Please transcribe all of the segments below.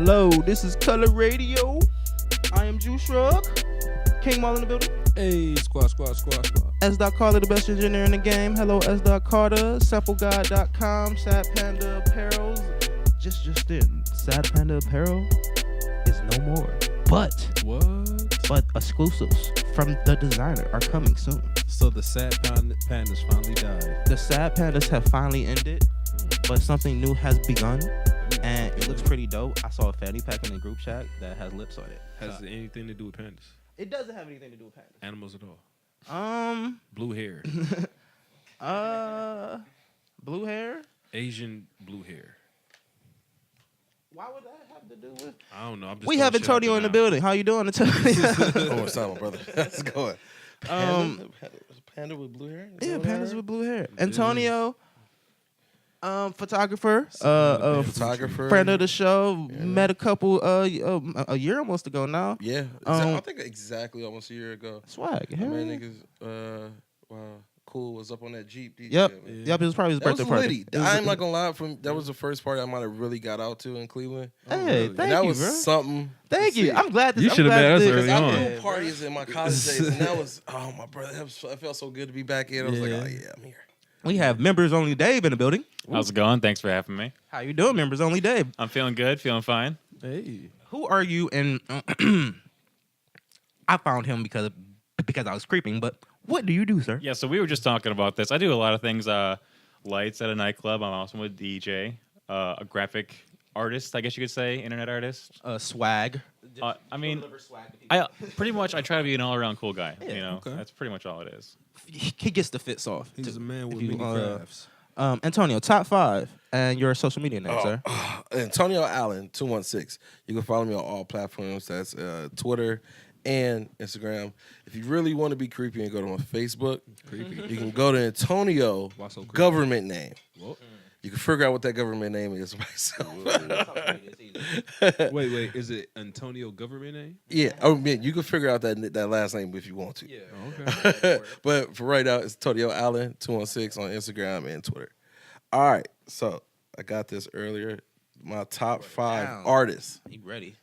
Hello, this is Color Radio. I am Juice Shrug. King Mall in the building. Hey, squad. S. Carter, the best engineer in the game. Hello, S. Carter. SampleGuide.com. Sad Panda Apparels. Just did. Sad Panda Apparel is no more. But exclusives from the designer are coming soon. So the sad pandas finally died. The sad pandas have finally ended, but something new has begun, and it looks pretty dope. I saw a fanny pack in the group chat that has lips on it. Has it anything to do with pandas? It doesn't have anything to do with pandas. Animals at all? Blue hair. Blue hair? Asian blue hair. Why would that have to do with? I don't know. We have Antonio in the building. How you doing, Antonio? Oh, what's up, my brother? How's it going? Panda with blue hair? Yeah, pandas with blue hair. Antonio, photographer, friend of the show. Yeah. Met a couple a year almost ago now. Yeah, I think exactly almost a year ago. Swag. I mean, niggas, cool was up on that Jeep. Yep. It was probably his birthday party. I'm not gonna lie, that was the first party I might have really got out to in Cleveland. Hey, And thank that you, was bro. something. Thank you. I'm glad this. You should have met us early I on. threw parties in my college days, and that was my brother. I felt so good to be back in. I was like, oh yeah, I'm here. We have Members Only Dave in the building. How's it going? Thanks for having me. How you doing, Members Only Dave? I'm feeling good, feeling fine. Hey. Who are you? And I found him because I was creeping. But what do you do, sir? Yeah, so we were just talking about this. I do a lot of things. Lights at a nightclub. I'm also a DJ, a graphic artist, I guess you could say, internet artist. Swag. I mean, I pretty much I try to be an all-around cool guy. Yeah, you know, okay. That's pretty much all it is. He gets the fits off. He's a man with if you, many crafts. Antonio, top 5 and your social media name, sir. Antonio Allen 216. You can follow me on all platforms. That's Twitter and Instagram. If you really want to be creepy and go to my Facebook, you can go to Antonio Why so creepy? government name. Whoa. You can figure out what that government name is myself. Wait. Is it Antonio government name? Yeah, I mean, you can figure out that last name if you want to. Yeah. Oh, okay. But for right now, it's Antonio Allen 216 on Instagram and Twitter. All right, so I got this earlier. My top 5 artists. You ready?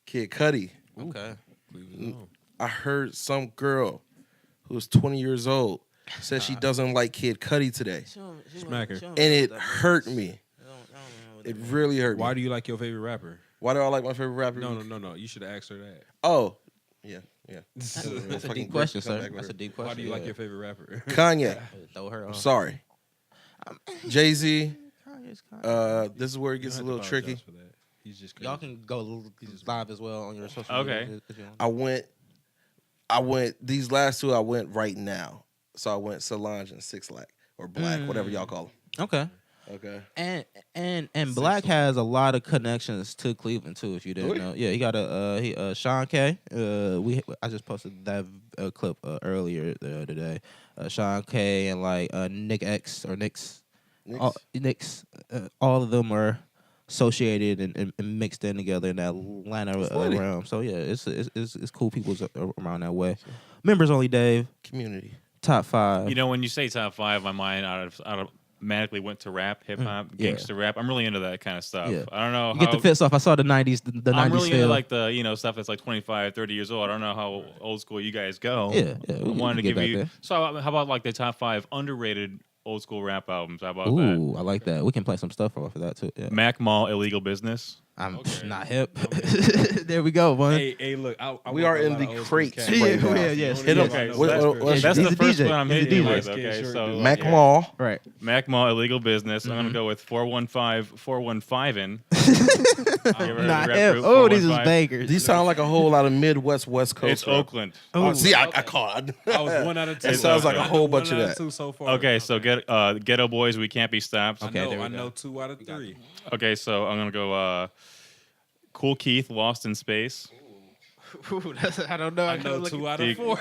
Kid Cudi. Okay. I heard some girl who was 20 years old said she doesn't like Kid Cudi today. Smack her. And it hurt me. It really hurt me. Why do you like your favorite rapper? Why do I like my favorite rapper? No. You should have asked her that. Oh, yeah. That's a deep question, sir. That's a deep question. Why do you like your favorite rapper? Kanye. Throw her I'm on. sorry. Jay-Z. Kanye's This is where it You gets a don't little have to tricky. apologize for that. He's just crazy. Y'all can go live as well on your social Okay. media. if you want. I went, these last 2 I went right now. So I went Solange and 6 Lack or Black, whatever y'all call them. Okay. Okay. And Black has a lot of connections to Cleveland too. If you didn't know, yeah, he got Sean K. I just posted that clip earlier today. Sean K. and like Nick X or Knicks. Knicks. All of them are associated and mixed in together in that Atlanta realm. So yeah, it's cool people around that way. Members Only Dave. Community. Top 5. You know, when you say top 5, my mind automatically went to rap, hip hop, gangster rap. I'm really into that kind of stuff. Yeah. I don't know You how get the fits off. I saw the 90s. The 90s I'm really feel. into like the stuff that's like 25, 30 years old. I don't know how old school you guys go. Yeah. I wanted to give back you. there. So how about like the top 5 underrated old school rap albums? How about that? Ooh, I like that. We can play some stuff off of that too. Yeah. Mac Mall, Illegal Business. I'm Okay. not hip. There we go, man. Hey, look. I We work are with a in lot the of old school crates cats. right now. yes. Hit 'em. Okay, so What's- that's he's the a first DJ. one I'm He's a hitting you DJ. with. Okay, Sure so do. Mac yeah. Mall. Right. Mac Mall, Illegal Business. I'm gonna go with 415 Not hip. Oh, these is bangers. These sound like a whole lot of Midwest, West Coast. It's rap. Oakland. Oh, see, I caught it. I was 1 out of 2. It sounds like a whole bunch of One out that. 2 so far. Okay, so Ghetto Boys, We Can't Be Stopped. Okay, there we I go. know 2 out of 3. Okay, so I'm gonna go Cool Keith, Lost in Space. I don't know. I know 2 out of 4.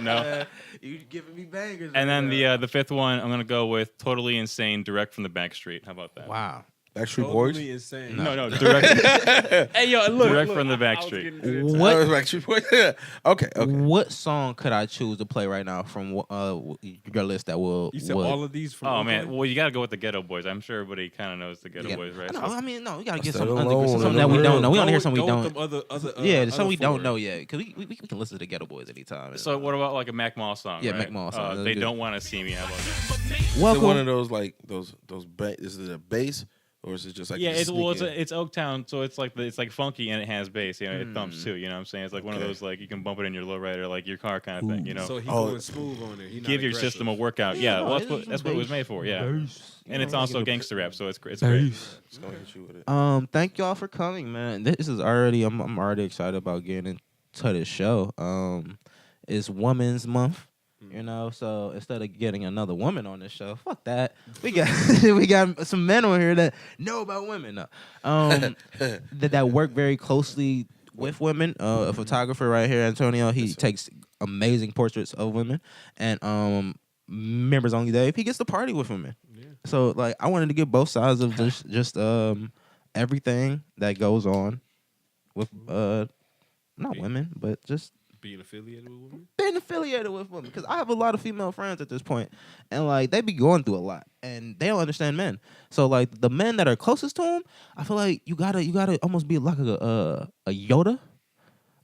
No. You giving me bangers. And then the 5th one, I'm gonna go with Totally Insane, Direct from the Back Street. How about that? Wow. Backstreet Boys. Totally insane. No, direct, Hey, yo, look. direct look, from the I was Backstreet. getting to that. What? Oh, Backstreet Boys. Yeah. Okay. What song could I choose to play right now from your list that will? You said would- all of these from Oh man, Oakland? well you got to go with the Ghetto Boys. I'm sure everybody kind of knows the Ghetto Yeah. Boys, right? No, So- I mean, no, we gotta get Set some alone something in that the we don't world. know. We want to hear Go something we with don't. them other, Yeah, other something we don't four. know yet. Because we can listen to Ghetto Boys anytime. So what about like a Mac Mall song? Yeah, right? Mac Mall song. That's They good. don't want to see me. How about that? Is it Welcome. one of those like those? Is it a bass or is it just like? Yeah, you it's well, sneak in? it's Oaktown, so it's like funky and it has bass. You know, it thumps too. You know what I'm saying? It's like one of Okay. those like you can bump it in your lowrider, like your car kind of thing. You know, So he Oh. going smooth on there. He not give your aggressive. system a workout. Yeah, no, well, it's some that's what it was bass. made for. Yeah, and it's know, also give it- gangster rap, so it's great. It's gonna hit you with it. Thank y'all for coming, man. This is already I'm already excited about getting into this show. It's Women's Month, you know, so instead of getting another woman on this show, fuck that. We got we got some men on here that know about women. No. That work very closely with women. A photographer right here, Antonio, he takes amazing portraits of women, and members only Dave, he gets to party with women. Yeah. So like I wanted to get both sides of just everything that goes on with not women, but just Being affiliated with women. being affiliated with women. Because I have a lot of female friends at this point, and like they be going through a lot, and they don't understand men. So like the men that are closest to them, I feel like you gotta almost be like a Yoda.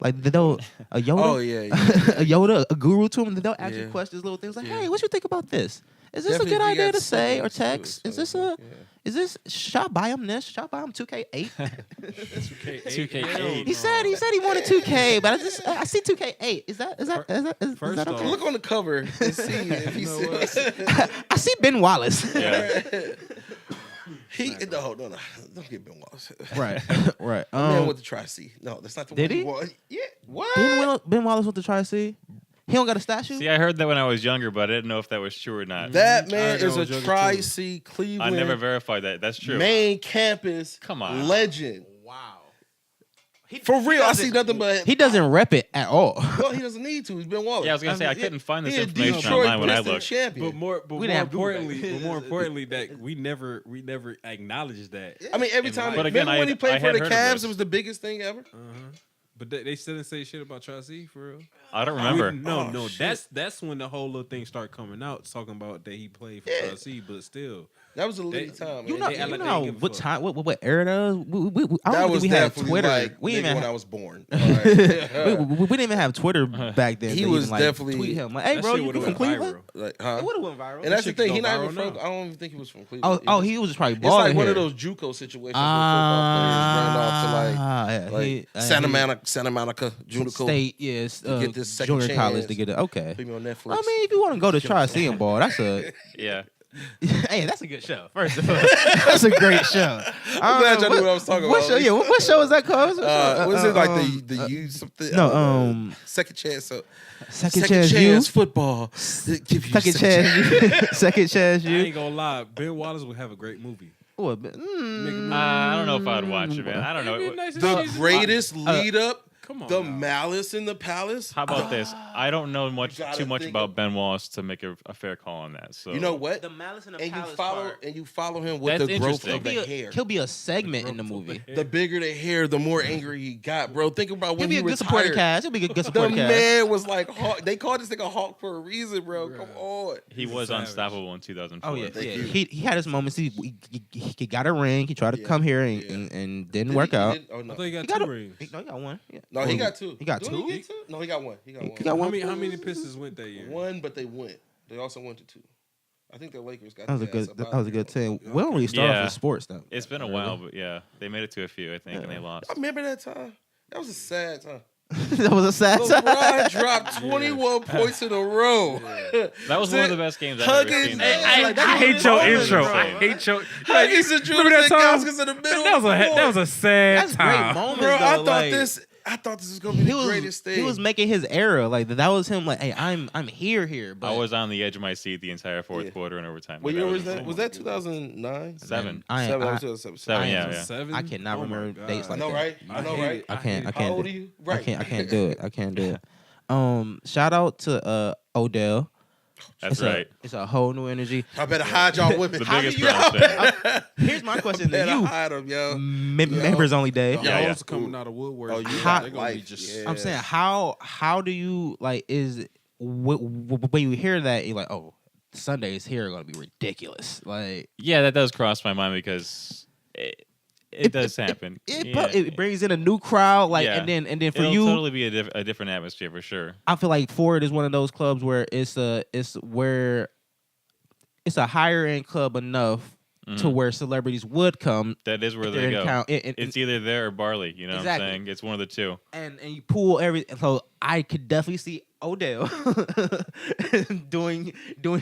Like they'll a Yoda, Oh yeah. a Yoda, a guru to them. They'll ask you Yeah. questions, little things like, Yeah. "Hey, what you think about this? Is this Definitely a good if you idea got to say or siblings, too, text? so, Is this yeah. is this should I buy him this? Should I buy him 2K8? 2K8. He said he wanted 2K, but I see 2K8. Is that First that off- okay? Look on the cover and see if he says. I see Ben Wallace. Yeah. No, don't get Ben Wallace. Right, right. Man went to Tri-C. No, that's not the Did one he? want. Yeah. What? Ben Wallace went to Tri-C. He don't got a statue. See, I heard that when I was younger, but I didn't know if that was true or not. That I man know is a Joker too. Tri-C I Cleveland never verified that. That's true. main campus Come on. legend. Wow. For real, I see nothing but. He doesn't rep it at all. Well, he doesn't need to. He's Ben Wallace. Yeah, I was gonna say I mean, couldn't find this He a information Detroit online when I Pistons looked. champion. But more didn't have Google back more importantly, that we never acknowledged that. I mean, every And time. But again, remember when I he played had for the heard of Cavs? this. It was the biggest thing ever. But they still didn't say shit about Tri-C for real. I don't remember. Oh, No, shit. that's when the whole little thing started coming out, talking about that he played for Yeah. Tri-C, but still, That was a They- little time. You man. know, They act you like they know ain't give a what fuck. time, what era that was? I That don't was think we had definitely Twitter. like we nigga didn't when have, I was born. we didn't even have Twitter back then. He to was even, like, definitely- tweet him like, "Hey, that bro, shit you would've from went Cleveland?" viral. Like, It huh? would have went viral. And that's the shit thing. go He not viral even from. now. I don't even think he was from Cleveland. He was just probably It's balling like one here. of those JUCO situations where football players ran off to like Santa Monica Junior State, yes, get this second junior college chance. to get it. Okay. Put me on Netflix. I mean, if you want to go to Tri-C and ball, that's a Yeah. hey, that's a good show. First of all, that's a great show. I'm glad y'all knew what I was talking What about. show? Yeah, what show is that called? Was it like the you something? No, second chance. second chance you. football. Give you Second chance you. Second chance I you. ain't gonna lie, Ben Wallace would have a great movie. What? I don't know if I'd watch it, man. I don't It'd be know. nice and The cheesy. greatest lead up. Come on, The now. Malice in the Palace. How about this? I don't know gotta too much think about of- Ben Wallace to make a fair call on that. So You know what? The Malice in the And Palace you follow him with That's the growth interesting. of the hair. He'll be a segment in the movie. The bigger the hair, the more angry he got, bro. Think about He'll when be he a good supporting retired. cast. He'll be a good The supporting cast. man was like Hawk. They called this nigga Hawk for a reason, bro. Come on. he He's a was savage. unstoppable in 2004. Oh yeah, Thank yeah. you. He had his moments. He got a ring. He tried to Yeah, come here and, yeah. and didn't Did work he- out. did- Oh I no. thought he got He got two a- rings. No, he got one. Yeah. No, he got two. He got Didn't two? he get two? No, he got one. He got one. He got one. How many Pistons went that year? One, but they went. They also went to two. I think the Lakers got. That was a their good. ass That about was a good there. team. We don't really start off Yeah. with sports though. It's been a while, but yeah, they made it to a few, I think, and they lost. I remember that time. That was a sad time. That was a sad LeBron time. dropped 21 points in a row. That was one of the best games I've Huggins- ever seen. Hey, though. Like, that was moments, bro. hate your. Huggins and Remember that Julius time? Gaskins in the middle. That was of the court. that was a sad That's great time. moments, Bro, I though, thought like, this was gonna be the greatest thing. He was making his era. Like that was him. Like, hey, I'm here. But I was on the edge of my seat the entire fourth Yeah. quarter and overtime. What Like, year was that? insane. Was that 2009? Seven? I Seven. I, That was 2007. Seven, I yeah, am yeah. Seven? I cannot Oh my remember God. dates I like know, that. right? I know, hate right? it. I can't. I How can't. old do- are you? Right. I can't do it. I can't do it. Shout out to Odell. That's right. It's a whole new energy. I better hide y'all women. The How biggest do you- crown thing. Here's my question to better you, hide them, yo. members only, Dave. The Yeah, hoes coming out of woodwork. Oh, you they're got gonna be life. just. Yeah. I'm saying how do you like when you hear that you're like, oh, Sundays here are gonna be ridiculous. Like Yeah, that does cross my mind because it does happen. it brings in a new crowd. Like Yeah. and then for It'll you, totally be a different atmosphere for sure. I feel like Ford is one of those clubs where it's a higher end club enough to where celebrities would come. That is where They're they in go. town. It's either there or Barley. You know what Exactly. I'm saying? It's one of the two. and you pool everything. So I could definitely see Odell doing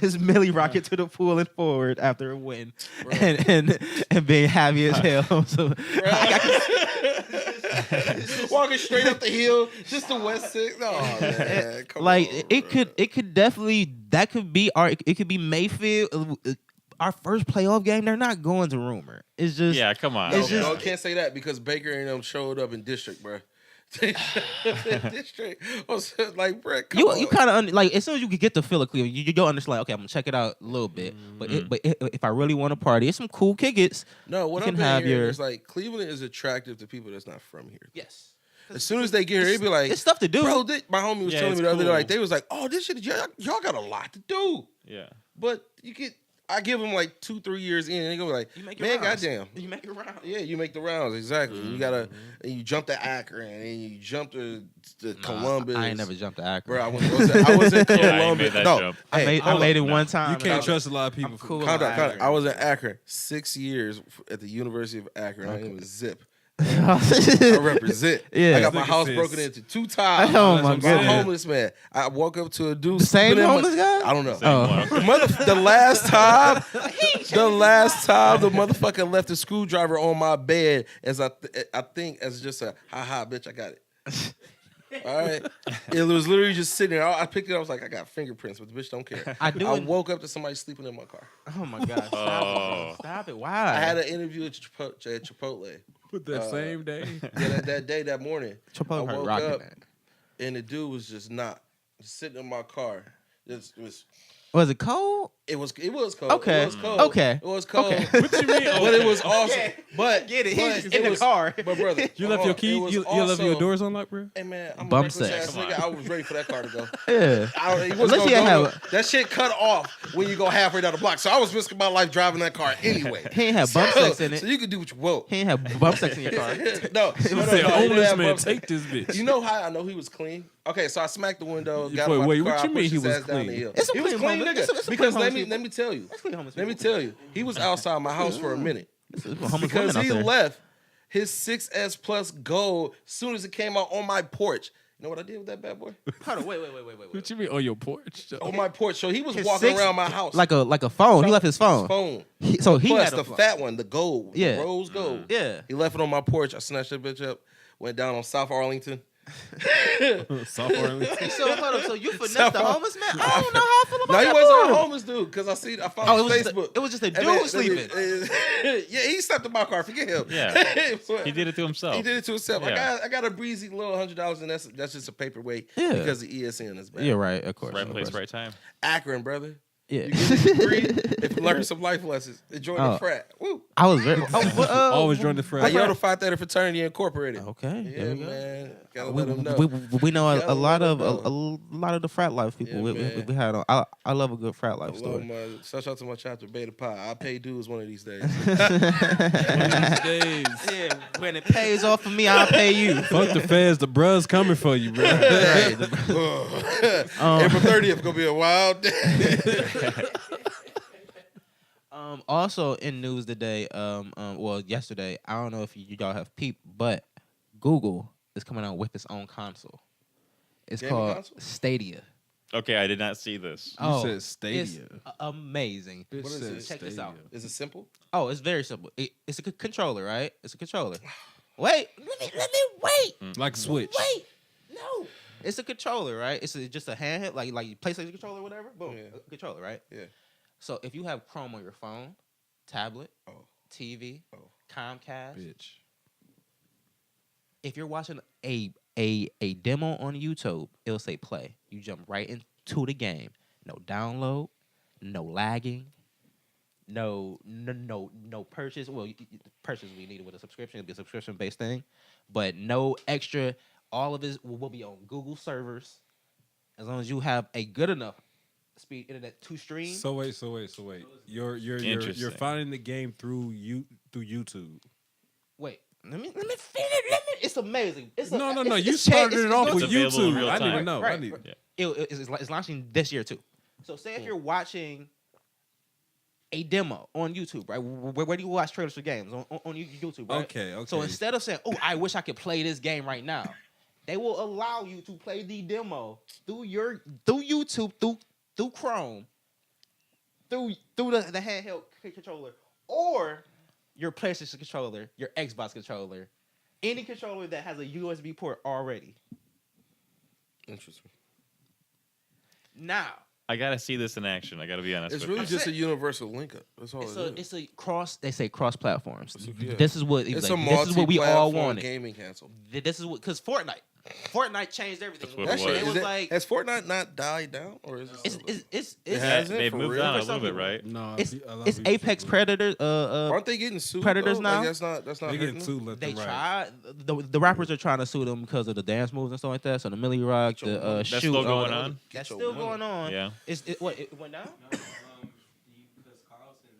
his Millie rocket to the pool and forward after a win, and being happy as hell. So Walking straight up the hill, just the West Six. Oh man, come like on, it could definitely that could be it could be Mayfield. Our first playoff game, they're not going to Rumor. It's just Yeah, come on. It's No, just- no, can't say that because Baker and them showed up in district, bro. District was like, bro, come on. you kind of like as soon as you could get the feel of Cleveland, you go understand. Like, okay, I'm gonna check it out a little bit. But if I really want to party, it's some cool kickets. No, what you I've can been have hearing your- is like Cleveland is attractive to people that's not from here. Yes. As soon as they get here, they be like, It's stuff to do. bro, my homie was Yeah, telling it's me the other day, cool. like, they was like, oh, this shit, y'all got a lot to do. Yeah. But I give them like 2-3 years in, and they gonna be like, You make your man, rounds. goddamn. You make it around. Yeah, you make the rounds, exactly. You gotta, and you jump to Akron, and you jump to Columbus. I ain't never jumped to Akron. Bro, I was in Yeah, I ain't Columbus. made that No, jump. I made hold it up. one time. You and can't I- trust a lot of people. I'm from cool. Calm down, calm down. Akron. I was in Akron 6 years at the University of Akron. My name was Zip. I I represent. Yeah. I got my Nigga house says- broken into 2 times. Oh, my I'm a goodness. homeless man. I woke up to a dude. The same sleeping in homeless guy? I don't know. Same Oh. one. The last time the motherfucker left a screwdriver on my bed as I think as just a ha bitch, I got it. All right, it was literally just sitting there. I picked it up. I was like, I got fingerprints, but the bitch don't care. I do I it- woke up to somebody sleeping in my car. Oh my god! Oh. Stop it! Why? I had an interview at Chipotle. But that same day. Yeah, that morning. Chipotle I heard woke Rocket up, Man. and the dude was just sitting in my car. Was it cold? It was cold. Okay. It was cold. Okay. It was cold. Okay. What you mean? But it was awesome. But Get it. but He's in the car. But brother, You left hold your on, key. it was You left your also- doors unlocked, bro. Hey man, I'm Bump a reckless sex. ass Come nigga. on. I was ready for that car to go. Yeah. He wasn't Unless you gonna go. have That shit cut off when you go halfway down the block. So I was risking my life driving that car anyway. He ain't have bump sex in it. So you could do what you want. He ain't have bump sex in your car. No, You no, say, no, he homeless didn't have man, bump sex. take this bitch. You know how I know he was clean? Okay, so I smacked the window, got Wait, him out wait, the what car, you I mean pushed he his was ass down the clean? hill. It's some He was clean clean, homeless- nigga. it's some Because clean let homeless me tell you. That's clean homeless Let me people. tell you. He was outside my house for a minute. Homeless Because women out he there. left his 6S Plus Gold as soon as it came out on my porch. You know what I did with that bad boy? Hold on, wait. What you mean on your porch? On my porch. So he was His walking 6 around my house. Like a phone. He left his phone. Phone. So he Plus had a the phone. fat one, the gold. Yeah. The rose gold. Yeah. He left it on my porch. I snatched that bitch up. Went down on South Arlington. South Orleans. So hold up. So you finessed South the Ar- homeless man? I don't know how I feel about No, he that. wasn't boy. a homeless dude because I found Oh, his Facebook. it was just a And dude then- sleeping. Yeah, he slept in my car. Forget him. Yeah. But He did it to himself. He did it to himself. Yeah. I got a breezy little $100, and that's just a paperweight Yeah. because the ESN is bad. Yeah, right. Of course. Right of place, course. right time. Akron, brother. Yeah. You get a degree if you learn some life lessons. Enjoy Oh. the frat. Woo. I was very. Always join the I frat. yelled to Phi Theta Fraternity Incorporated. Okay. Yeah, there we go. man. Gotta We, let them know. we know Gotta a lot let of 'em know. a lot of the frat life people Yeah, we man. had on. I love a good frat life I love story. my, shout out to my chapter Beta Pi. I'll pay dues one of these days. One of these days. Yeah, when it pays off for me, I'll pay you. Fuck the feds. The bruh's coming for you, bro. April 30th gonna be a wild day. Also in news today, well yesterday, I don't know if y'all have peeped, but Google is coming out with its own console. It's Gaming called console? Stadia. Okay, I did not see this. You said Stadia. It's amazing. Bitch What is said it? Check this out. Is it simple? Oh, it's very simple. It's a controller, right? It's a controller. Wait, let me wait. Like Switch. Wait, no. It's a controller, right? It's just a handheld, like PlayStation controller, or whatever. Boom, Yeah. a controller, right? Yeah. So if you have Chrome on your phone, tablet, Oh. TV, Oh. Comcast, Bitch. if you're watching a demo on YouTube, it'll say play. You jump right into the game. no download, no lagging, no purchase. Well, purchase we needed with a subscription. It'd be a subscription-based thing, but no extra. All of it will be on Google servers as long as you have a good enough speed internet to stream. So wait. You're finding the game through YouTube. Wait, let me finish. It's amazing. No. You started it off with available in YouTube. real I time. didn't know. Right. Yeah. It's launching this year too. So say if you're watching a demo on YouTube, right? Where do you watch trailers for games on YouTube? Right? Okay. So instead of saying, "Oh, I wish I could play this game right now," they will allow you to play the demo through YouTube, through Chrome, through the handheld controller, or your PlayStation controller, your Xbox controller, any controller that has a USB port already. Interesting. Now, I gotta see this in action. I gotta be honest. It's with really you. just a universal link up. That's all it's a cross. They say cross platforms. Yeah. This is what It's like, a this is what we all multi-platform wanted. gaming console. This is what because Fortnite changed everything. That's what That it shit, was. It was is like has Fortnite not died down, or is it's It hasn't? They've For moved real? on a For some little bit, people. right? No, it's a lot of it's people Apex say- Predators. aren't they getting sued? Predators though? now? Like, that's not They getting hurting sued left They and right. tried the rappers are trying to sue them because of the dance moves and stuff like that. So the Millie Rock, the That's shoot, still going on? That's Get still your going on. Yeah. It went down? Because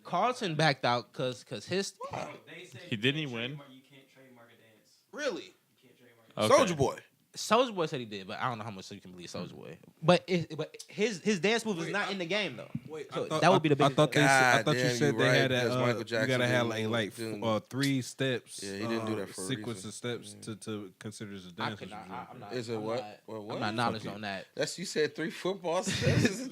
Carlton backed out because his He didn't win. You can't trademark a dance. really. You can't trademark. Okay. Soldier Boy. Soulja Boy said he did, but I don't know how much you can believe Soulja Boy. But his dance move is not in the game though. Wait, So that would be the I biggest. thought thing. I thought you God said damn, they you had right, because Michael you Jackson gotta have didn't 3 steps. Yeah, he didn't do that for a sequence reason. of steps to consider as a I dance. could not. I'm not. Is it I'm what? not- What? I'm not knowledge on that. That's you said 3 football steps.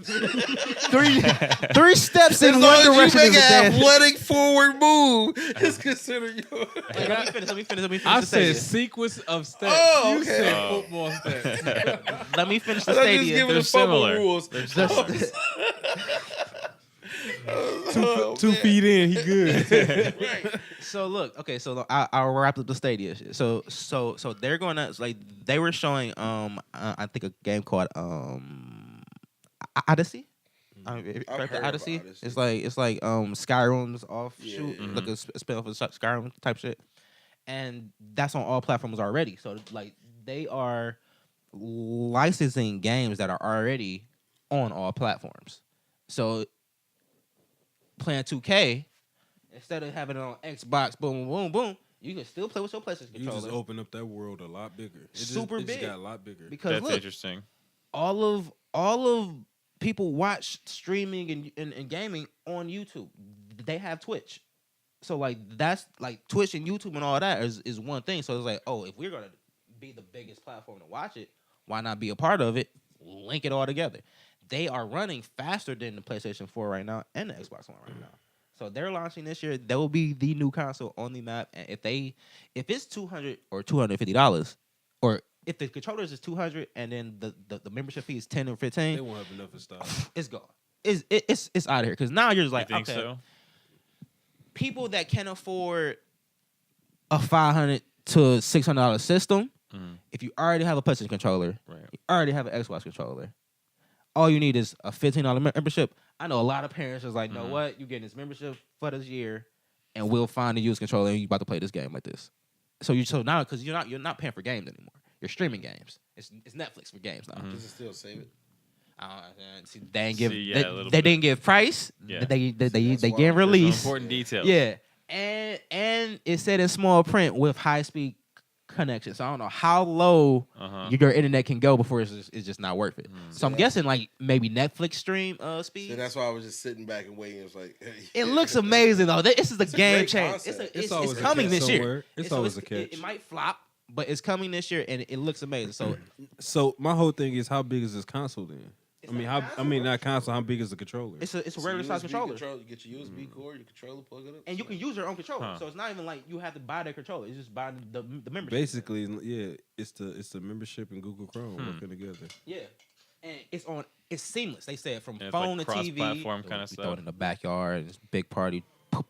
Three steps in As long one as you direction make is a an dance. athletic forward move, it's considered your. Wait, let me finish. I the said stadia. sequence of steps. Oh, You okay. said football steps. Let me finish the I thought you was stadia. giving They're the fumble similar. rules. They're similar. 2 feet in, he good. Right. So look, okay, so I'll wrap up the stadia. So they're going to like they were showing I think a game called Odyssey. I've Right, heard the of Odyssey. Odyssey. It's like Skyrim's offshoot, Yeah. like a spin off of Skyrim type shit, and that's on all platforms already. So like they are licensing games that are already on all platforms. So playing 2K, instead of having it on Xbox, boom, boom, boom, you can still play with your PlayStation You just controller. opened up that world a lot bigger. It Super just big. got a lot bigger. Because That's look, interesting. all of people watch streaming and gaming on YouTube. They have Twitch. So like that's like Twitch and YouTube and all that is one thing. So it's like, oh, if we're gonna be the biggest platform to watch it, why not be a part of it? Link it all together. They are running faster than the PlayStation 4 right now and the Xbox One right now. So they're launching this year. That will be the new console on the map. And if it's $200 or $250, or if the controllers is $200 and then the membership fee is $10 or They $15, won't have enough of stuff. it's gone. It's out of here. Because now you're just like, You think okay, so? people that can afford a $500 to $600 system, if you already have a PlayStation controller, Right. you already have an Xbox controller, all you need is a $15 membership. I know a lot of parents is like, know what? You getting this membership for this year, and we'll find a used controller, and you about to play this game like this. So now because you're not paying for games anymore. You're streaming games. It's Netflix for games now. Does it still save it? See, they ain't give See, yeah, a they, little they bit. didn't give price. Yeah. They That's give wild. There's release. some important details. Yeah, and it said in small print with high speed connection. So I don't know how low your internet can go before it's just not worth it. So I'm guessing like maybe Netflix stream speed. And that's why I was just sitting back and waiting. It was like, It looks amazing though. This is a game great change. concept. It's always a coming catch this year. somewhere. It's always a catch. It might flop, but it's coming this year and it looks amazing. So So my whole thing is, how big is this console then? Not console. How big is the controller? it's a It's a regular size USB controller. You get your USB cord, your controller, plug it up. And you can use your own controller. Huh. So it's not even like you have to buy the controller. It's just buying the membership. Basically, yeah, it's the membership and Google Chrome working together. Yeah. And it's seamless. They said from And it's phone like to TV. cross-platform kinda We stuff. throw it in the backyard. It's a big party.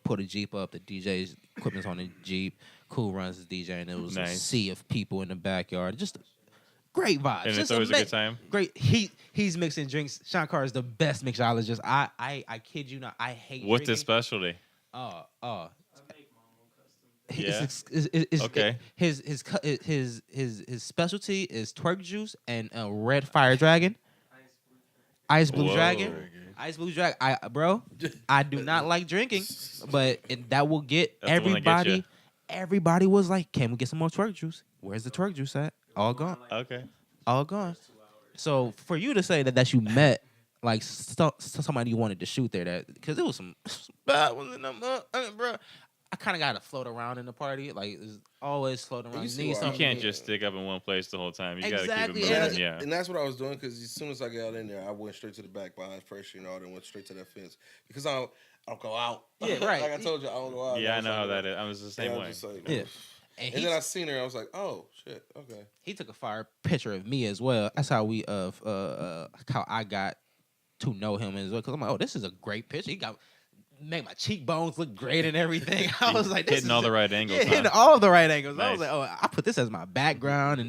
Put a Jeep up. The DJ's equipment's on the Jeep. Cool runs his DJ, and it was a Nice. sea of people in the backyard. Just great vibes. And it's Just always a good time. Great. He's mixing drinks. Sean Carr is the best mixologist. I kid you not. I hate. What's his drinking. specialty? I make my own custom. Yeah. Okay. His specialty is twerk juice and red fire dragon. Ice blue Whoa. dragon. Ice blue dragon. I do not like drinking, but that will get That's the one that gets everybody. ya. Everybody was like, "Can we get some more twerk juice? Where's the twerk juice at? All gone. Okay. All gone." So for you to say that you met like somebody you wanted to shoot there, that because it was some bad ones in them, bro. I kind of got to float around in the party. Like, it's always floating around. You see need why- You something. can't just stick up in one place the whole time. You Exactly, gotta keep it and moving. Yeah. And that's what I was doing because as soon as I got in there, I went straight to the back behind pressure and all that, went straight to that fence because I don't go out. Yeah, right. Like I told you, I don't go out. Yeah, I was know like, how that is. I was the same I was way. just like, Yeah. And then I seen her, I was like, oh shit, okay. He took a fire picture of me as well. That's how we how I got to know him as well. Cause I'm like, oh, this is a great picture. He got make my cheekbones look great and everything. I was like, this Hitting is all the right angles. Yeah, huh? hitting all the right angles. I was Nice. like, oh, I put this as my background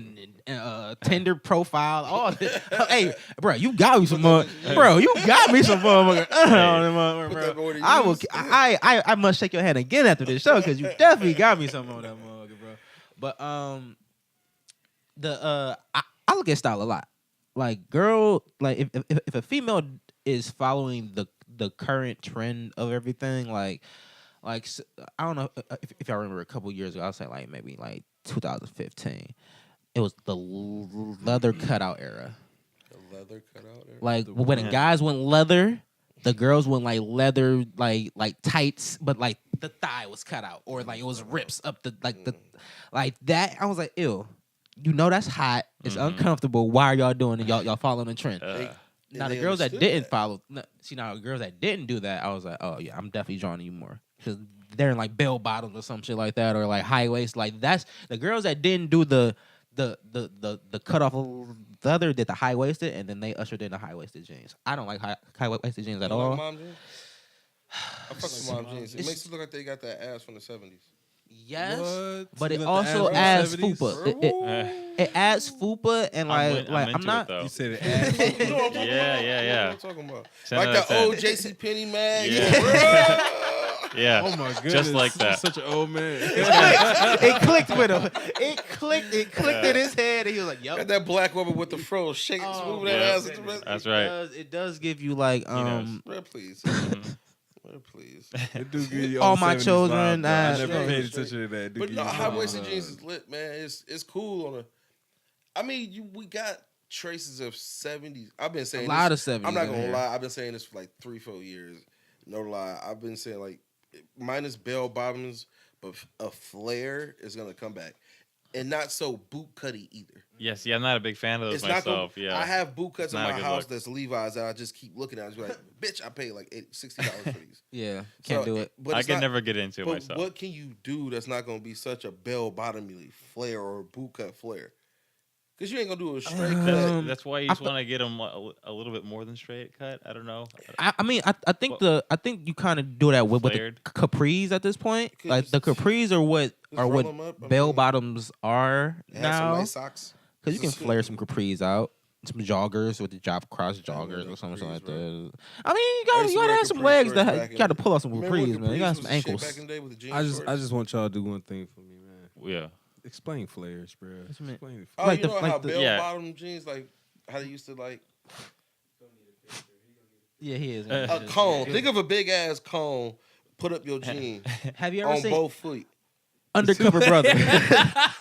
and Tinder profile. All this. Hey, bro, you got me some more. Bro, you got me some motherfucker. Put that more to I will. use. I must shake your hand again after this show because you definitely got me some on that motherfucker, bro. But I look at style a lot. Like girl, like if a female is following the current trend of everything, like I don't know if y'all remember a couple years ago, I'll say like maybe like 2015. It was the leather cutout era. The leather cutout there. Like when the guys went leather, the girls went like leather, like tights, but like the thigh was cut out, or like it was rips up the like that. I was like, ew. You know that's hot. It's uncomfortable. Why are y'all doing it? Y'all following the trend. Now the girls that didn't follow, now the girls that didn't do that, I was like, oh yeah, I'm definitely drawing you more because they're in like bell bottoms or some shit like that, or like high waist. Like that's the girls that didn't do the cut off leather, did the high waisted, and then they ushered in the high waisted jeans. I don't like high waisted jeans at You all. like mom jeans? I fuck with mom jeans. It makes it look like they got that ass from the 70s. Yes, What? but You it got the also ass adds from the fupa. 70s? It adds fupa and like I'm I'm into not. It, though. You said it ass. You know what I'm talking Yeah, about? yeah, You know yeah. what I'm talking about. 10 Like out of the 10. old J.C. Penney mag. Yeah. Yeah. Oh my goodness. Just like You're that. Such an old man. It clicked with him. It clicked in his head, and he was like, "Yep." Got that black woman with the fro shaking, Oh, smooth that yeah. ass. At the rest. That's right. It does give you like knows. Bro, please. Bro, please. It do give you All old my 70s children, vibe, though. I never straight, paid straight. attention to that. It do But give no, you high old waisted vibe. jeans is lit, man. It's cool on a. I mean, we got traces of 70s. I've been saying A lot this, of 70s I'm not in gonna here. lie. I've been saying this for like 3-4 years. No lie. I've been saying like minus bell bottoms, but a flare is gonna come back, and not so boot cutty either. Yes, yeah, I'm not a big fan of those It's not gonna. myself. Yeah. I have boot cuts It's in not a my good house look. that's Levi's that I just keep looking at. And be like, bitch, I paid like $60 for these. Yeah, can't do it. But I it's could not- never get into it But myself. what can you do that's not gonna be such a bell bottomly flare or a boot cut flare? Because you ain't gonna do a straight cut. That's why you just want to get them a little bit more than straight cut. I don't know. I mean, I think you kind of do that with the Flared? capris at this point. Could Like just- the capris are what roll 'em up, I bell mean, bottoms are Have some now. nice socks. Because you can Just- flare some capris out, some joggers with the drop cross joggers yeah, or something capris, like bro. that. I mean, I you used to gotta wear have some capri legs shorts that back you in- gotta pull off some Remember capris, when man. You got capris some was the shit ankles. Back in the day with the jeans I shorts? just want y'all to do one thing for me, man. Yeah. Explain flares, bro. you mean? Explain it. Oh, like you the- know like how the- bell Yeah. bottom jeans, like how they used to like Yeah, he is. a cone. Think of a big ass cone. Put up your jean Have you ever on seen both feet. Undercover Brother?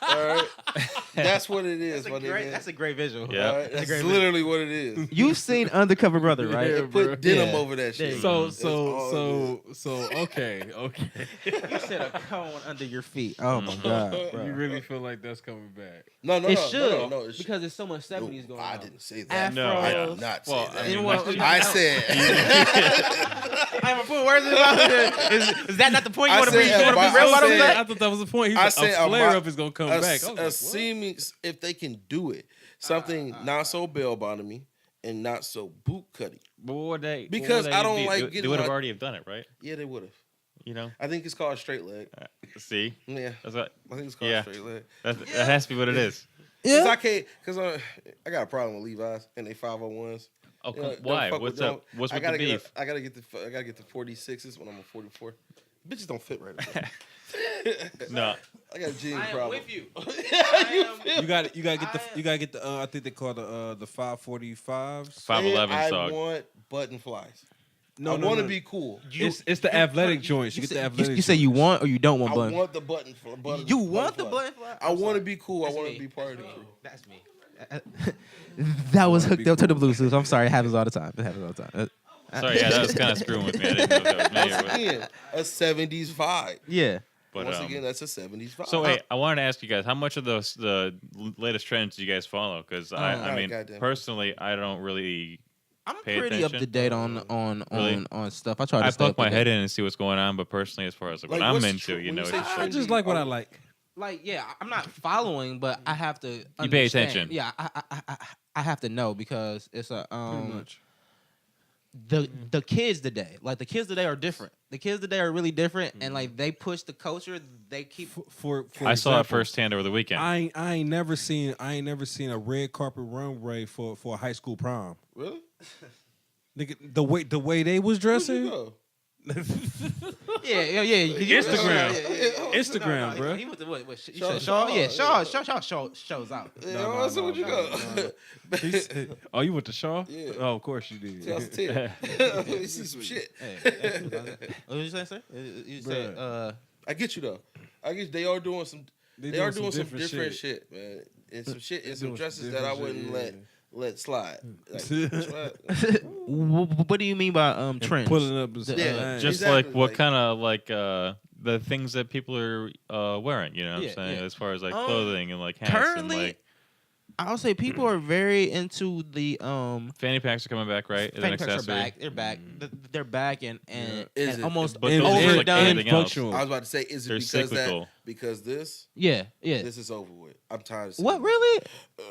All right, that's what it is, my nigga. That's a great visual. Yeah. All right? That's great literally what it is. You've seen Undercover Brother, right? Yeah, They put denim Yeah. over that shit. So That's all okay. You said a cone under your feet. Oh my god, bro. You really feel like that's coming back? No, It should no, it should. because there's so much 70s going on. I didn't say that. Afro. No, I yeah. did not Well, say that. I mean, Well, I said. I'm gonna put words in his mouth. Is that not the point you I want to be? said You want to about- be real I about said- that? I thought that was the point. He I was like, said a flare about- up is gonna come back. I was like, what? Assuming if they can do it, something not so bell bottomy and not so boot cutty. But what would they? Because what would I don't be? like They getting would have my- already have done it, right? Yeah, they would have. You know. I think it's called straight leg. See, Yeah, that's what. I think it's called Yeah. straight leg. That has to be what it is. Cause I can't. Cause I got a problem with Levi's and they 501s. Oh, You know, why? don't fuck What's with- up? What's I with gotta the beef? I gotta get the 46s when I'm a 44. Bitches don't fit right. No. I got a jean I am problem. with you. You got to get the I think they call the 545s. 511 I dog. want button flies. No, I no, want to no. be cool. It's the athletic joints. You get the athletic. You say you want or you don't want I button? want the button. You want the fly. button fly? I want to be cool. That's I want me. to be part of the crew. That's me. That was Wanna hooked be up to the cool. Bluetooth. I'm sorry, it happens all the time. It happens all the time. Sorry, yeah, that was kind of screwing with me. I didn't know that was me. Once again, a 70s vibe. Yeah. But, Once again, that's a 70s vibe. so wait, I wanted to ask you guys, how much of the latest trends do you guys follow? Because I mean, goddamn. personally, I don't really. I'm Pay pretty up attention. to date on Really? on stuff. I try to I stay poke up to my date. head in and see what's going on, but personally, as far as like, what Like, I'm what's into, true- you when know, you it's say just I like, just like what I like. Like, yeah, I'm not following, but I have to. You pay understand. attention. Yeah, I have to know because it's a Pretty much. the kids today. Like the kids today are different. The kids today are really different, and like they push the culture. They keep. For I saw it example, firsthand over the weekend. I ain't never seen a red carpet runway for a high school prom. Really? Nigga, the way they was Where'd you dressing. go? Yeah. Instagram. Instagram, bro. He went to what? You Shaw- said Shaw? Yeah, Shaw. Shaw shows out. Yeah, I said, where'd you go? Oh, you went to Shaw? Yeah. Oh, of course you did. 2010. Let me see some shit. What did you say, sir? You said I get you though. I get they are doing some. They are doing some different shit. shit, man. And some shit and some doing some dresses that I different wouldn't shit, let slide. Like, what do you mean by trends? Pulling up Yeah, yeah, Just exactly, like what like- kind of like the things that people are wearing, you know what Yeah, I'm saying? yeah. As far as like clothing and like hats Currently, and like I'll say people are very into the fanny packs are coming back, right? As an fanny packs are accessory. back. They're back. They're back and Is and it? almost But and, those and, are like overdone. anything else. functional. I was about to say, is it They're because cyclical. that because this Yeah. this is over with? I'm tired of seeing What it. really?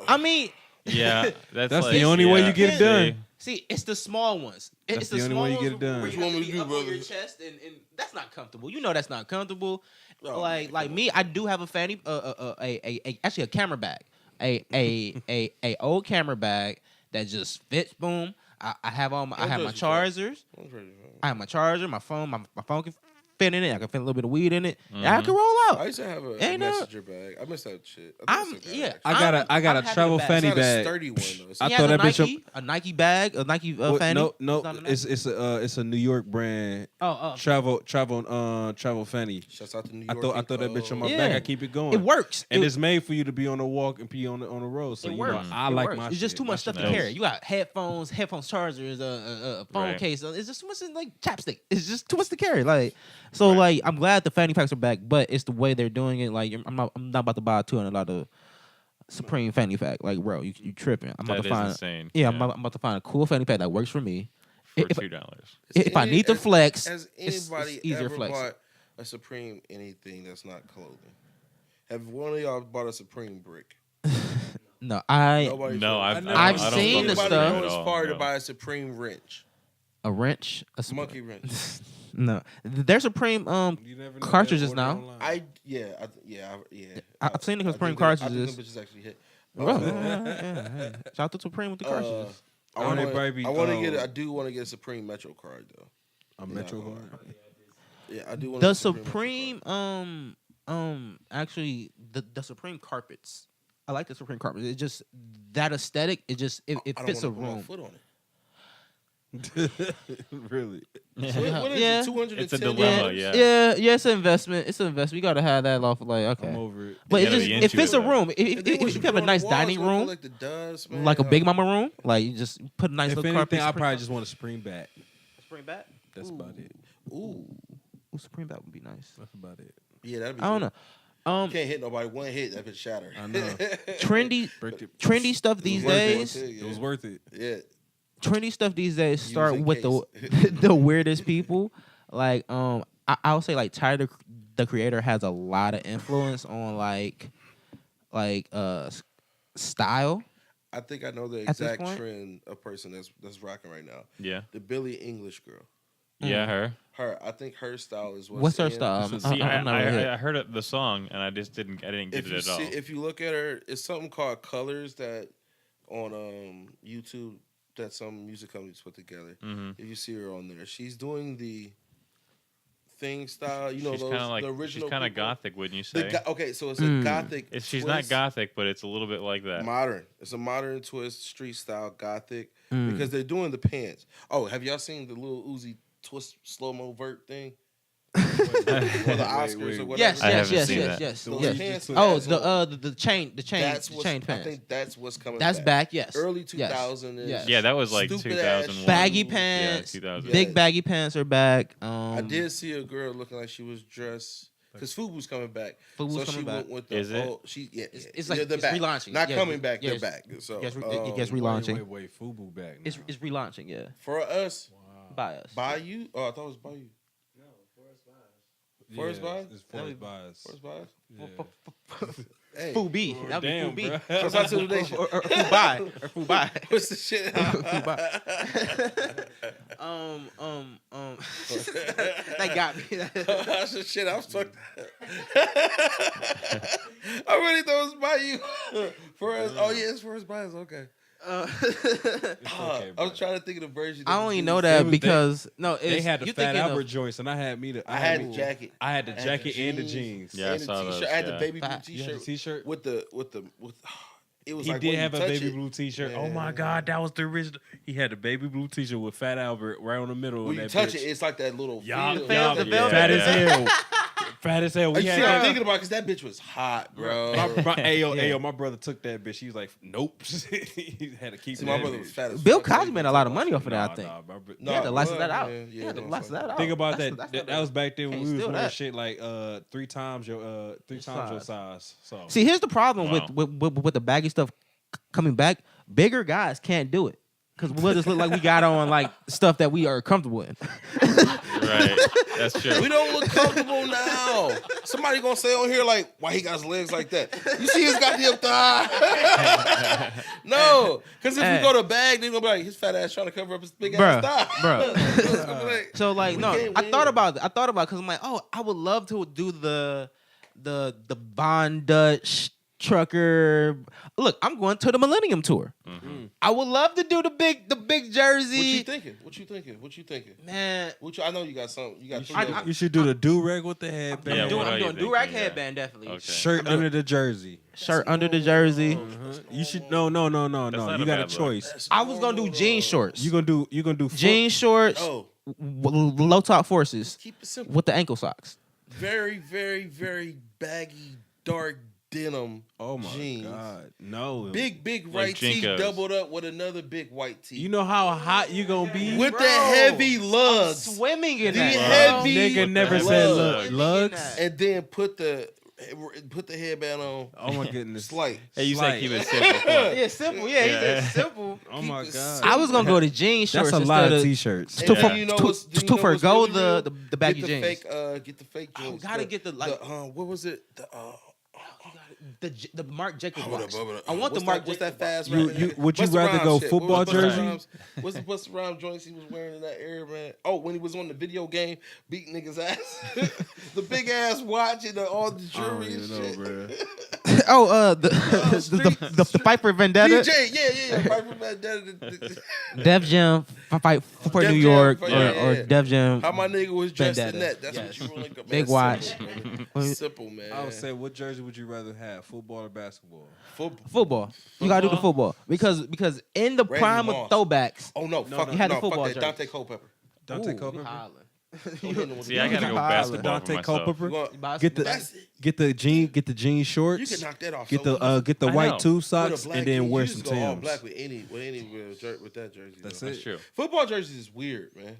I mean, Yeah, that's That's like, the only way yeah, you get it see? done. see, it's the small ones. That's It's the only small way you ones get it done. where What you you have want to me be to up do, on your brother? chest, and that's not comfortable. You know that's not comfortable. Oh, like me, I do have a fanny, actually a camera bag, a old camera bag that just fits. Boom. I have all my, I Don't have my judge yourself. chargers. I'm ready. I have my charger, my phone. My phone can fit in it. I can fit a little bit of weed in it. And I Mhm. can roll I out. used to have a Ain't no- messenger bag. I miss that shit. I'm think I still yeah. got it, I actually. got I'm a having travel bag. fanny It's not a bag. sturdy one though. It's I He throw has that bitch Nike, a Nike bag, a Nike fanny. No, It's not a Nike? it's a New York brand. Oh, Travel fanny. Shouts out to New I York. throw that bitch on my Yeah. back. I keep it going. it works. And It- it's made for you to be on the walk and be on the road. So It you works. know, I It like works. my. It's just shit. too My much stuff shit to nice. carry. You got headphones, chargers, a phone Right. case. It's just too much like chapstick. It's just too much to carry. Like so, like I'm glad the fanny packs are back, but it's the way they're doing it. Like I'm not about to buy a $200 Supreme fanny pack. Like bro, you tripping? I'm about That to is find. insane. Yeah, I'm about to find a cool fanny pack that works for me. for if- $2. If I need to flex, Has it's anybody easier ever flex. bought a Supreme anything that's not clothing? Have one of y'all bought a Supreme brick? No, I Nobody. No, I I've, I've I don't seen fuck the with stuff. Supreme Anybody at know it's all, far to no. buy a Supreme wrench, a wrench, monkey wrench. No, there's Supreme You never know cartridges that now. order online. I've seen the Supreme I cartridges. think them bitches actually hit. Well, yeah. Shout out to Supreme with the cartridges. I Oh, want they probably be, to get. I do want to get a Supreme Metro card though. A Metro Yeah, card. Yeah, I do want The a Supreme, Metro actually, the Supreme carpets. I like the Supreme carpets. It just that aesthetic. It just it card. I don't fits a wanna put my room. foot on it. Really? What is Yeah. it? 210. It's a dilemma. Yeah. yeah. It's an investment. It's an investment. You got to have that off. Like okay, I'm over it. but You it gotta just be it into fits it, a though. room. And then If what you put have a on the nice walls, dining gonna room, collect the dust, man. like a big mama room, like you just put a nice If little anything, carpet. I probably just want a Supreme bat. Supreme bat. That's about it. Ooh, Supreme bat would be nice. That's about it. yeah, that'd be. I don't good. know. You can't hit nobody. One hit, that bitch shatter. I know. Trendy stuff these worth it. days. It was worth it. Yeah. Trendy stuff these days Use start in with the case. the weirdest people. Like I'll say like Tyler the Creator has a lot of influence on like style. I think I know the At this exact point? trend of person that's rocking right now. Yeah. The Billie English girl. Yeah, her. Her, I think her style is What's her in. style? See, I'm not really hip. I heard the song and I didn't get If it you at all. if you look at her, it's something called Colors that on YouTube that some music companies put together. Mm-hmm. If you see her on there, she's doing the thing style. You know, She's those kind of like the original. she's kind of people. gothic, wouldn't you say? Okay, so it's a gothic. She's not twist. gothic, but it's a little bit like that. Modern. It's a modern twist, street style gothic because they're doing the pants. Oh, have y'all seen the little Uzi twist slow mo vert thing? Or the Oscars or whatever. Yes, I yes, haven't yes, seen yes, that. yes, Those yes. pants he Oh, has on. the chain That's what's, chain I pants. think that's what's coming. That's back. Yes. Early Yes. 2000s. Yes. Yeah, that was like Stupid ass 2001. Baggy Yeah, pants. 2000. Big Yes. baggy pants are back. I did see a girl looking like she was dressed because Fubu's coming back. Fubu's so coming she back. went with the Is it? old- She yeah, It's like they're it's back. relaunching. Not Yeah, coming back. yeah, They're back. So it gets relaunching. Wait, Fubu back. It's now. relaunching. Yeah, for us, by us. by you. Oh, I thought it was by you. Forest Buys? It's Forest Buys. Forest Buys. Yeah. Hey, Fubi. That'd be Damn, Fubi. bro. what's our civilization? Or Fubai. Or Fubai. What's the shit? That got me. That's the shit. I'm fucked. I really thought it was by you. Forest. Oh yeah, it's Forest Buys. Okay. Okay, I was trying to think of the version. I only that know you- that was- because no, They it's, had the you're Fat thinking of- Albert joints, and I had me the. I had the jacket. I had the I had jacket the and the jeans. jeans. Yeah, I and the saw t-shirt. those, I had the yeah. baby blue Fat- You had the t-shirt t-shirt. with. It was He like did when have you a touch baby it, blue t-shirt. Yeah. Oh my god, that was the original. He had the baby blue t-shirt with Fat Albert right on the middle. When of you that touch bitch. it, it's like that little. Y'all, feel. y'all, the velvet. fat as Yeah. hell. Fat as hell. You We see had what I'm that. thinking about? Because that bitch was hot, bro. Ayo, my brother took that bitch. He was like, nope. He had to keep See, that my brother bitch. was fat as Bill fuck, so Cosby he made a was lot of like, money off of that. I Nah, think. nah, my bro- He had to license that out. Yeah, He had to no, license that out. Think about That's- that. that's That was back then when can't we was steal wearing that. shit like three times your size. size. So See, here's the problem Wow. with the baggy stuff coming back. Bigger guys can't do it because we'll just look like we got on like stuff that we are comfortable in. Right. That's true. We don't look comfortable now. Somebody gonna say on here like, why he got his legs like that? You see his goddamn thigh? No, because if Hey. we go to bag, they gonna be like, his fat ass trying to cover up his big Bruh, ass thigh. bruh. It's gonna be like, So like We no, can't I win. thought about because I'm like, oh, I would love to do the Von Dutch trucker. Look, I'm going to the Millennium Tour. I would love to do the big jersey. What you thinking? Man, I know you got something. You got you three. should, of them. you should do the do-rag with the headband. Yeah, I'm what are you doing do-rag thinking? Yeah. headband definitely. Okay. Shirt under the jersey. Shirt under the jersey. You should no. not You a got a bad look. choice. I was gonna do jean shorts. You gonna do foot- Jean shorts, Oh, low top forces keep it simple. with the ankle socks. Very, very, very baggy, dark denim. Oh my jeans. god, no. Big Like white tee Jinkos. doubled up with another big white tee. You know how hot you gonna be with Bro, the heavy lugs. Swimming in The that. heavy Nigga never lugs. said Swimming in lugs. that. And then put the headband on. Oh my goodness. Slight. Hey, you Slight. said keep it simple. Come on. Yeah, simple. Yeah, he Yeah. said simple. Oh my Keep it god. I was gonna go to jean shorts That's a lot instead of of t-shirts. And to, then for, you know to, what's- you to know what's forego really real? the baggy get the jeans. fake, get the fake Oh, joints. gotta get the, like- what was it? The Marc Jacobs Hold box. up, hold up. I want What's the Marc that, what's Jacobs that fast You- rapper? you- would you Busta rather Rhymes go shit. football What was Busta jersey? Rhymes- What's the Busta Rhymes joints he was wearing in that era, man? Oh, when he was on the video game beating niggas' ass. The big ass watch and all the I don't jewelry and even know, shit. bro. Oh, the fight for Vendetta. DJ, yeah. Fight for Vendetta. Def Jam fight for Def New Jam, York yeah. or Def Jam. How my nigga was dressed in Vendetta. that. That's Yes. what you really got. Big watch. Simple, man. I would say, what jersey would you rather have, football or basketball? Football. You gotta do the football because in the Randy prime Moss. of throwbacks. Oh no, fuck You had the no, football fuck that. jersey. Dante Culpepper. Dante Ooh, Culpepper. See, I gotta go Holla. basketball for Dante myself. Culpepper. Well, Get the That's it. get the jean shorts. You can knock that off. Get so the I white know. two with a socks black and then jean. wear You some just go all Timbs. black with any with that jersey. That's though. it. That's true. Football jerseys is weird, man.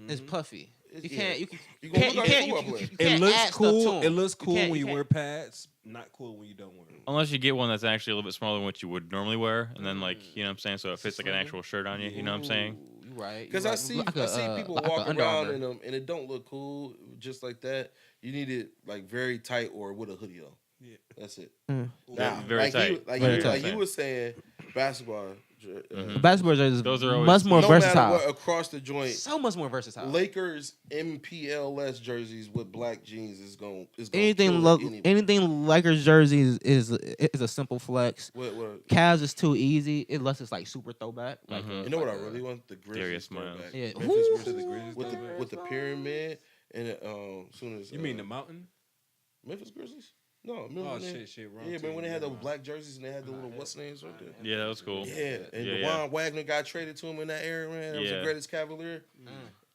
It's puffy. You Yeah. can't. You can't. gonna look like a football player. You It can't looks add stuff cool. to 'em. It looks cool can't- when you you wear can't. pads. Not cool when you don't wear them. Unless you get one that's actually a little bit smaller than what you would normally wear, and then like you know what I'm saying, so it fits like an actual shirt on you. You know what I'm saying? Ooh, you right. Because you I right. see Like I see people like a walk Under around Armour. in them and it don't look cool just like that. You need it like very tight or with a hoodie on. Yeah. That's it. Mm. Now, Very like tight. You, like Very you, tight. like you were saying, basketball The basketball jerseys Those are always- much more no versatile. matter what, across the joint. So much more versatile. Lakers MPLS jerseys with black jeans is going anything Lakers jerseys is a simple flex. What? Cavs is too easy unless it's like super throwback. Like You know what I really want? The Grizzlies Darius Miles. throwback. Yeah. Memphis Ooh. Grizzlies with the pyramid and soon as You mean the mountain? Memphis Grizzlies? No, remember Oh when they, shit, wrong. yeah, team. but when they had Never those mind. black jerseys and they had the little what's names right there. Yeah, that was cool. Yeah, and Yeah, DeJuan yeah. Wagner got traded to him in that era, man. That was the Yeah. greatest Cavalier.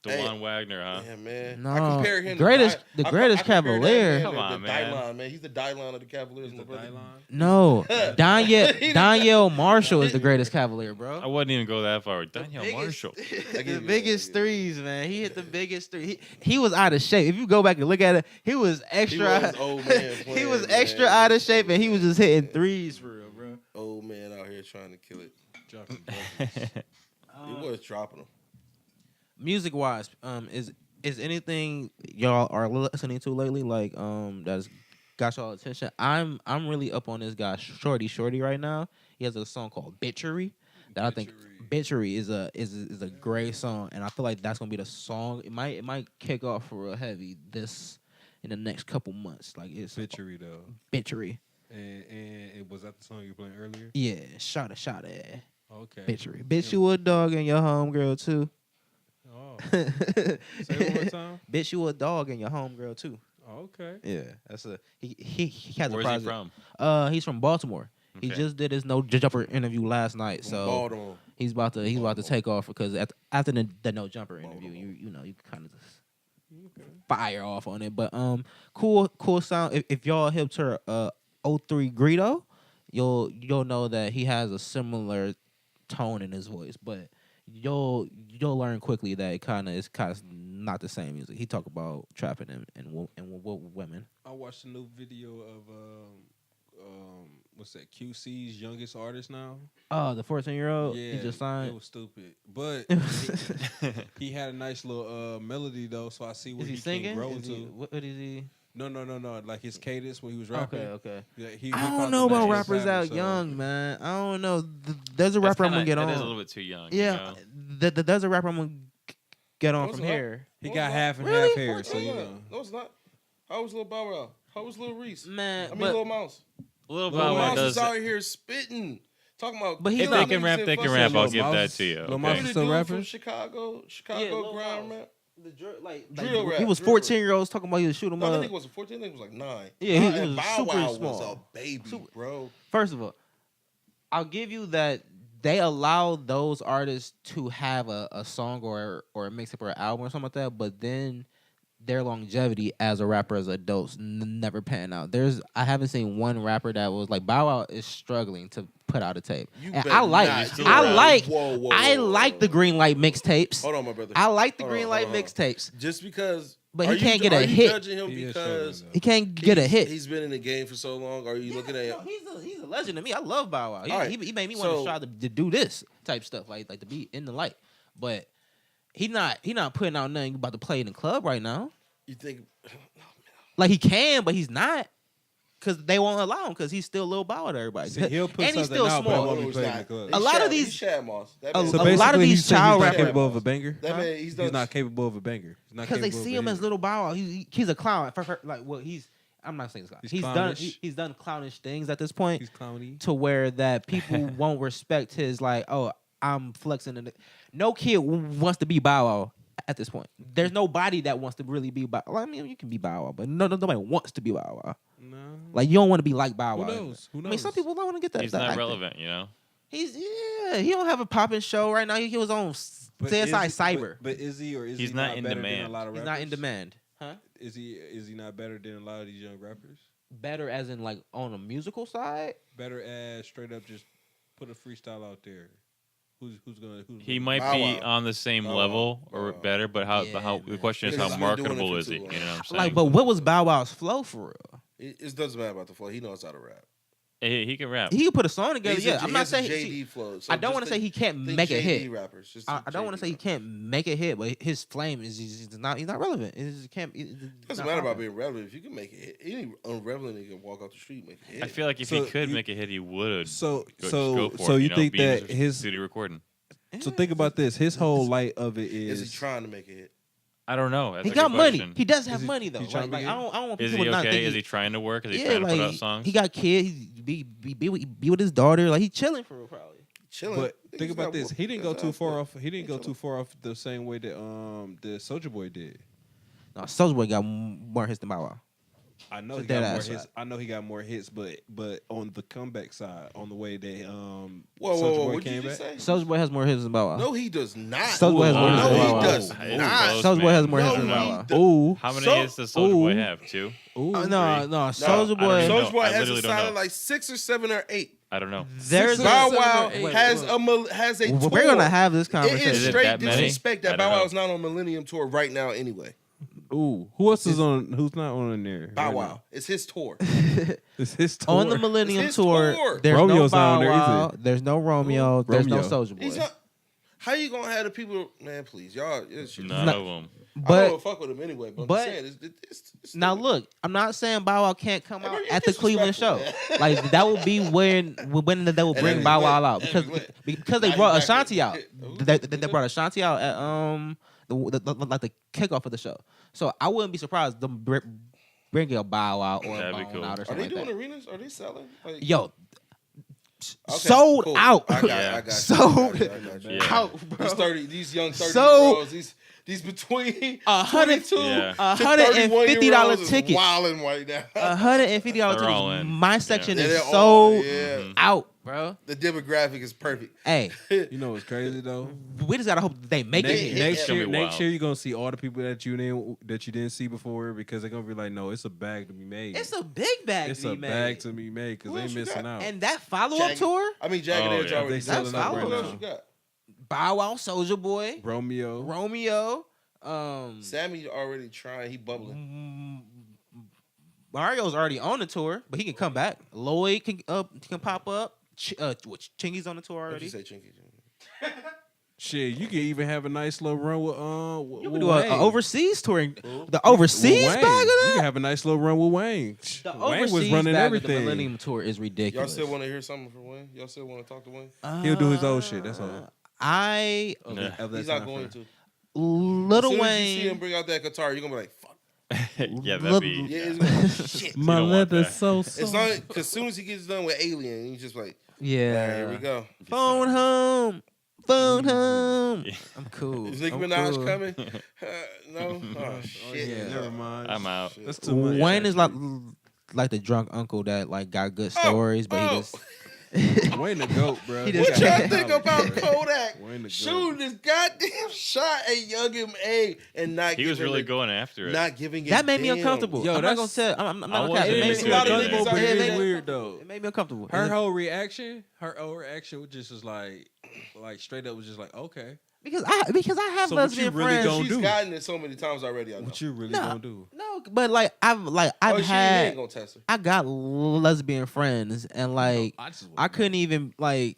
DeJuan Wagner, huh? Yeah, man. No, I compare him greatest- to the greatest I compare that Cavalier. man to Come on, the man. Dylon, man. He's the Dylon of the Cavaliers. Is My the brother. Dylon? No, Danielle Marshall is the greatest Cavalier, I bro. wouldn't even go that far. Daniel Marshall. The biggest threes, man. He hit the biggest three. He was out of shape. If you go back and look at it, he was extra. He was old man he playing, was extra man. out of shape, and he was just hitting threes for real, bro. Old man out here trying to kill it. Dropping buckets. He was dropping them. Music wise, is anything y'all are listening to lately like that's got y'all attention? I'm really up on this guy Shorty right now. He has a song called Bitchery that I think Bitchery is a great song, and I feel like that's gonna be the song. It might kick off for real heavy in the next couple months. Like it's Bitchery though. Bitchery. And it was that the song you were playing earlier? Yeah, shot it. Okay. Bitchery. Bitch, you a dog and your homegirl too. Oh. Say it one more time. Bitch, you a dog and your homegirl too. Oh, okay. Yeah, that's he has a Where's he project. from? He's from Baltimore. He Okay. just did his no jumper interview last night, so Baltimore. he's about to take off because after the no jumper interview, you know you kind of just fire off on it. But cool sound. If y'all hip to 03 Greedo, you'll know that he has a similar tone in his voice, but you'll learn quickly that it's kind of not the same music. He talk about trapping and women. I watched a new video of what's that? QC's youngest artist now. Oh, the 14-year-old. Yeah, He just it signed. was stupid, but he had a nice little melody though, so I see what Is he can singing? grow Is he, into. what is he? No, like his cadence when he was rapping. Okay. Yeah, he I found don't the know about nice rappers pattern, out so- young, man. I don't know. There's a That's rapper I'm gonna kinda- get That is a on. little bit too young. Yeah, You know? there's a rapper I'm gonna get on What's from up? here. He No, got it's half and Really? half hair, so you know. No, it's not. How was Lil Bow Wow? How was Lil Reese? Man, I mean, but Lil Mouse. Lil Lil Bow Wow Mouse does. is out here spitting. Talking about. But he's If not- they can rap, they can rap. I'll give that to you. Lil Okay? Mouse Who the still dude rapping? from Chicago Yeah, Lil grind Mouse. rap. Drill rap, he was drill rap. 14-year-olds talking about you to shoot him No, I up. think it wasn't 14. I think it was like 9. Yeah, he And was Bow super Wow small. was a baby, bro. First of all, I'll give you that they allow those artists to have a song or a mixtape or an album or something like that, but then their longevity as a rapper as adults never pan out. I haven't seen one rapper that was like Bow Wow is struggling to put out a tape. You And better I like not do I that. like Whoa, I whoa, like whoa. the Green Light mixtapes. Hold on, my brother. I like the Hold Green on, Light hold on. mixtapes. Just because. But are he can't you, get a are you hit. judging him He is because struggling, He can't get a hit. he's been in the game for so long? Are you looking at? He's a legend to me. I love Bow Wow. All right. He made me want to So- try to do this type stuff, like to be in the light. But he not putting out nothing about to play in the club right now. You think? Like he can, but he's not. Cause they won't allow him because he's still Lil Bow Wow to everybody. See, he'll put and he's something still out, but it small. won't be he's played in not. the club. A lot of He's these- Shad Moss. That a man- So lot of basically, these he's saying child he's not rappers- capable of a banger. That man, he's done. He's not capable of a banger. He's not Because they capable see of him a as hit. Little Bow Wow. He's a clown. Like, well, I'm not saying He's he's done. clownish. He's done clownish things at this point He's clowny. to where that people won't respect his like. Oh, I'm flexing. No kid wants to be Bow Wow at this point. There's nobody that wants to really be Bow. Well, I mean, you can be Bow Wow, but nobody wants to be Bow Wow. No. Like you don't want to be like Bow Who Wow. knows? Who I mean, knows? some people don't want to get that. He's that not acting. relevant, you know. He don't have a popping show right now. He was on But CSI is- Cyber. But is he or is He's he not not in better than demand. a lot of He's rappers? not in demand, huh? Is he not better than a lot of these young rappers? Better as in like on a musical side. Better as straight up just put a freestyle out there. Who's gonna? He might Bow be Wow. on the same Bow Wow. level Bow or Wow. better, but how Yeah, the man. question is Because how he's been doing it marketable for is he? too You long. know what I'm saying? Like, but what was Bow Wow's flow for real? It doesn't matter about the flow. He knows how to rap. He can rap. He can put a song together. He's Yeah, I'm not saying. JD flow. So I don't want to say he can't make a hit. Rappers. Just I don't want to say he can't make a hit, but his flame is he's not relevant. It just can't. It doesn't matter about being relevant. If you can make a hit, any unrelevant nigga can walk off the street and make a hit. I feel like if he could make a hit, he would. So you think that his studio recording? So think about this. His whole light of it Is he trying to make a hit? I don't know. That's he a got good money. question. He does have money though. trying to Like, make I don't want Is people he to not think okay? Is he trying to work? Is he yeah, trying to like put out songs? he got kids. He be with his daughter. Like he chilling for real, probably. Chilling. But think about this. He didn't go too far off. He didn't go too far off the same way that the Soulja Boy did. No, Soulja Boy got more hits than Bow Wow. I know It's he a dead got more ass hits. fact. I know he got more hits, but on the comeback side, on the way they Whoa, Soulja whoa, Boy what did came you back. say? Soulja Boy has more hits than Bow Wow. No, he does not. Soulja Boy has more hits No, than Bow he Wow. does It's not. close, Soulja Boy man. has more hits No, than he Bow Wow. does. Ooh, How many So- hits does Soulja Boy have? Two? ooh. No, Three. Soulja I don't Boy. even know. Soulja Boy I has literally a don't silent know. like 6 or 7 or 8. I don't know. There's Bow a- Wow wait, has wait. has a tour. We're gonna have this It conversation. is Is it straight that many? disrespect I that don't Bow know. Wow's not on Millennium Tour right now anyway. Ooh, who else is on? Who's not on there? Bow right Wow. now? It's his tour. It's his tour. On the Millennium It's his Tour, tour. there's Romeo's no not Bow on there Wow, either. there's no Romeo, there's no Romeo. Soulja He's Boy. not. How you gonna have the people? Man, please, y'all. None of them. I But don't fuck with him anyway. But, but- I'm saying it's now stupid. look, I'm not saying Bow Wow can't come Hey, out bro, you're at the Cleveland show. disrespectful, Like that would be when they will And bring then Bow he Wow went. out And he because they Now brought he's back Ashanti out. Who? They brought Ashanti out at like the kickoff of the show. So I wouldn't be surprised them bring a Bow Wow or a That'd be Bone cool. out or Are something they like doing that. arenas? Are they selling? Like, Yo, okay, sold cool. out. I got Yeah. I got you. Sold I got you. Yeah. out, bro. These young 30 So- year olds, these between $100 22 Yeah. to 31 year $150 olds is ticket. wilding right now. $150 They're all tickets. in. My section Yeah, is they're all- sold yeah. out, bro. The demographic is perfect. Hey, You know what's crazy though? we just gotta hope they make Next, it. Yeah. next gonna year, be next wild. year you're gonna see all the people that you didn't see before because they're gonna be like, no, it's a bag to be made. It's a big bag. It's to a be bag made. to be made because Who they else you missing got? out. And that follow up Jagged- tour, I mean, Jagged Oh, Edge yeah. already They selling selling out out right right now. now. What else you got? Bow Wow, Soulja Boy, Romeo. Romeo. Sammy already trying. He bubbling. Mario's already on the tour, but he can come back. Lloyd can pop up. Chingy's on the tour What you already. say, Chinky? Shit, you can even have a nice little run with You with can do an Wayne. overseas touring. Who? The overseas With bag Wayne. of You that. can have a nice little run with Wayne. The Wayne was overseas running bag of the everything. Millennium Tour is Y'all ridiculous. still want to hear something from Wayne? Y'all still want to talk to Wayne? He'll do his own shit, that's all. I Of Yeah. that- of that He's not time going frame. to. Little As soon as you see him Wayne. bring out that guitar, you're gonna be like, "Fuck." Yeah, that'd be. Yeah, it's gonna be shit. My don't want leather that. so It's soft. not because as soon as he gets done with Alien, he's just like, Yeah. here we go. Phone home. Phone home. I'm cool. Is Nicki I'm Minaj cool. coming? No. Oh shit. Yeah, never mind. I'm out. That's too much. Wayne is like the drunk uncle that like got good stories, but he just Wayne the goat, bro. He What just y'all can't- think about Kodak Wayne the shooting this goddamn shot at Young M.A. and not He was giving really it- going after it. not giving it that made me damn. uncomfortable. Yo, I'm not gonna that's- tell. I'm not I gonna wasn't cap. It made into me it either. uncomfortable. But It it made is me- weird though. It made me uncomfortable. Her whole reaction just was like straight up was just like, okay, because I have So what you lesbian really friends. gonna She's do? gotten it so many times already. I know. what you really Nah. gonna do? No, but like I've Oh, she had ain't gonna test her. I got lesbian friends and like I just I couldn't even like